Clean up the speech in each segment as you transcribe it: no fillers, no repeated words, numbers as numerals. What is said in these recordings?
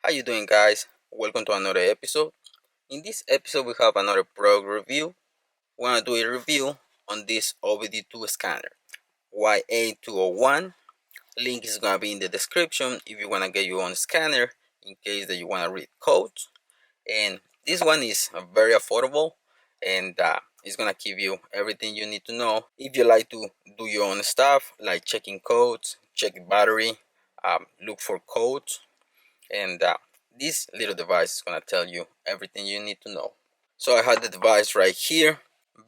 How you doing, guys? Welcome to another episode. In this episode we have another product review. We're gonna do a review on this OBD2 scanner YA201. Link is gonna be in the description if you wanna get your own scanner in case that you wanna read codes. And this one is very affordable, and it's gonna give you everything you need to know if you like to do your own stuff like checking codes, check battery, look for codes, and this little device is going to tell you everything you need to know. So I had the device right here,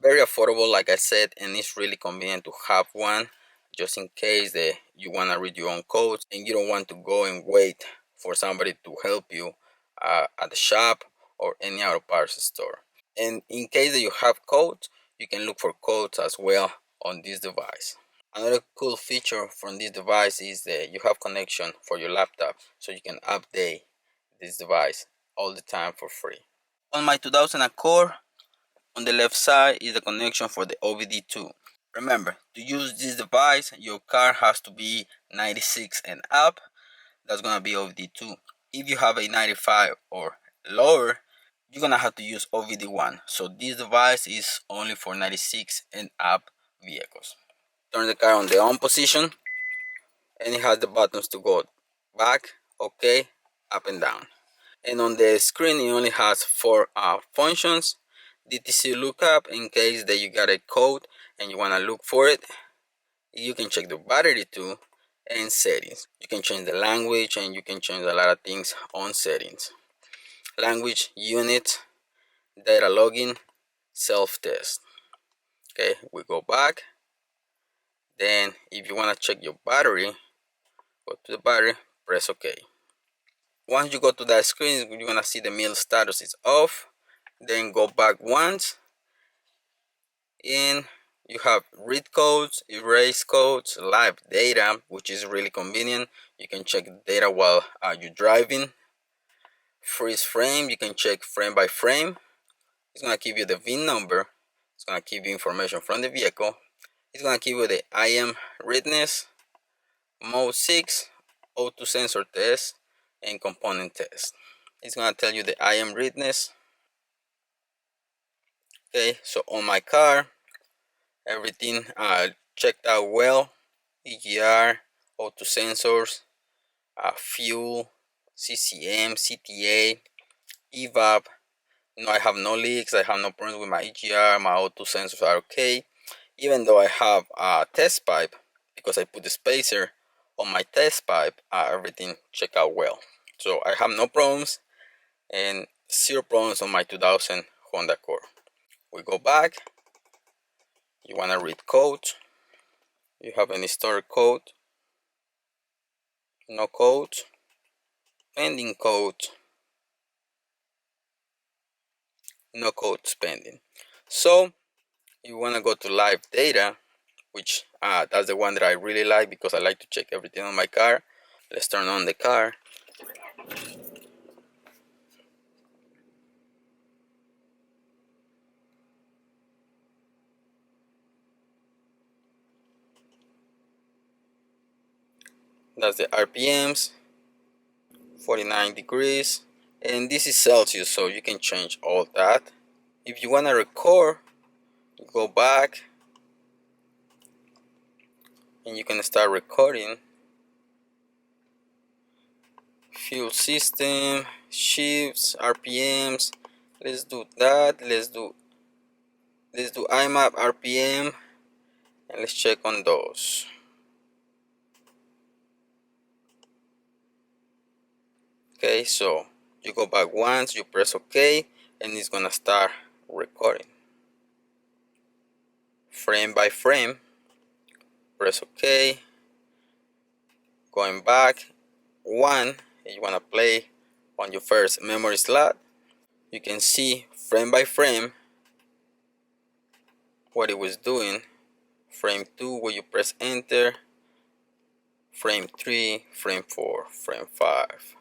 very affordable like I said, and it's really convenient to have one just in case that you want to read your own codes and you don't want to go and wait for somebody to help you at the shop or any other parts store. And in case that you have codes, you can look for codes as well on this device. Another cool feature from this device is that you have connection for your laptop, so you can update this device all the time for free. On my 2000 Accord, on the left side is the connection for the OBD2. Remember, to use this device, your car has to be 96 and up. That's gonna be OBD2. If you have a 95 or lower, you're gonna have to use OBD1. So this device is only for 96 and up vehicles. Turn the car on the on position, and it has the buttons to go back, okay, up and down. And on the screen it only has four functions: DTC lookup in case that you got a code and you want to look for it. You can check the battery too, and settings. You can change the language and you can change a lot of things on settings. Language, unit, data login, self-test. Okay, we go back. Then if you want to check your battery, go to the battery, press OK. Once you go to that screen, you're gonna see the meal status is off. Then go back once, and you have read codes, erase codes, live data, which is really convenient. You can check the data while you're driving. Freeze frame, you can check frame by frame. It's gonna give you the VIN number. It's gonna give you information from the vehicle. It's gonna give you the IM readiness, mode 6, O2 sensor test, and component test. It's gonna tell you the IM readiness. Okay, so on my car, everything checked out well. EGR, O2 sensors, fuel, CCM, CTA, EVAP. I have no leaks. I have no problems with my EGR. My O2 sensors are okay. Even though I have a test pipe, because I put the spacer on my test pipe, everything checked out well. So I have no problems and zero problems on my 2000 Honda Accord. We go back. You want to read code. You have any stored code? No code. Pending code. No code pending. So you want to go to live data, which that's the one that I really like because I like to check everything on my car. Let's turn on the car. That's the RPMs, 49 degrees, and this is Celsius, so you can change all that. If you want to record, you go back and you can start recording. Fuel system, shifts, RPMs. Let's do that. Let's do IMAP RPM, and let's check on those. Okay, so you go back once, you press OK, and it's gonna start recording. Frame by frame, press OK. Going back one, you wanna play on your first memory slot. You can see frame by frame what it was doing. Frame 2 where you press enter, frame 3, frame 4, frame 5.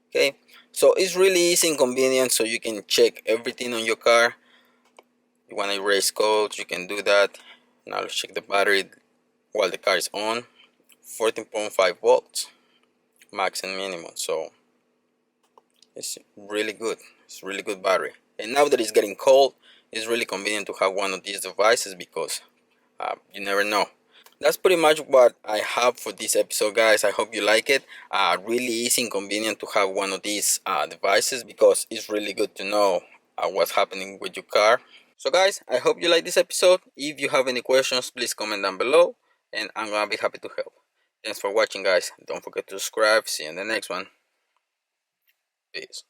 Okay, so it's really easy and convenient, so you can check everything on your car. You want to erase codes, you can do that. Now let's check the battery while the car is on. 14.5 volts max and minimum. So It's really good. It's really good battery. And now that it's getting cold, it's really convenient to have one of these devices because you never know. That's pretty much what I have for this episode, guys. I hope you like it. Really easy and convenient to have one of these devices because it's really good to know what's happening with your car. So guys, I hope you like this episode. If you have any questions, please comment down below and I'm gonna be happy to help. Thanks for watching, guys. Don't forget to subscribe. See you in the next one. Peace.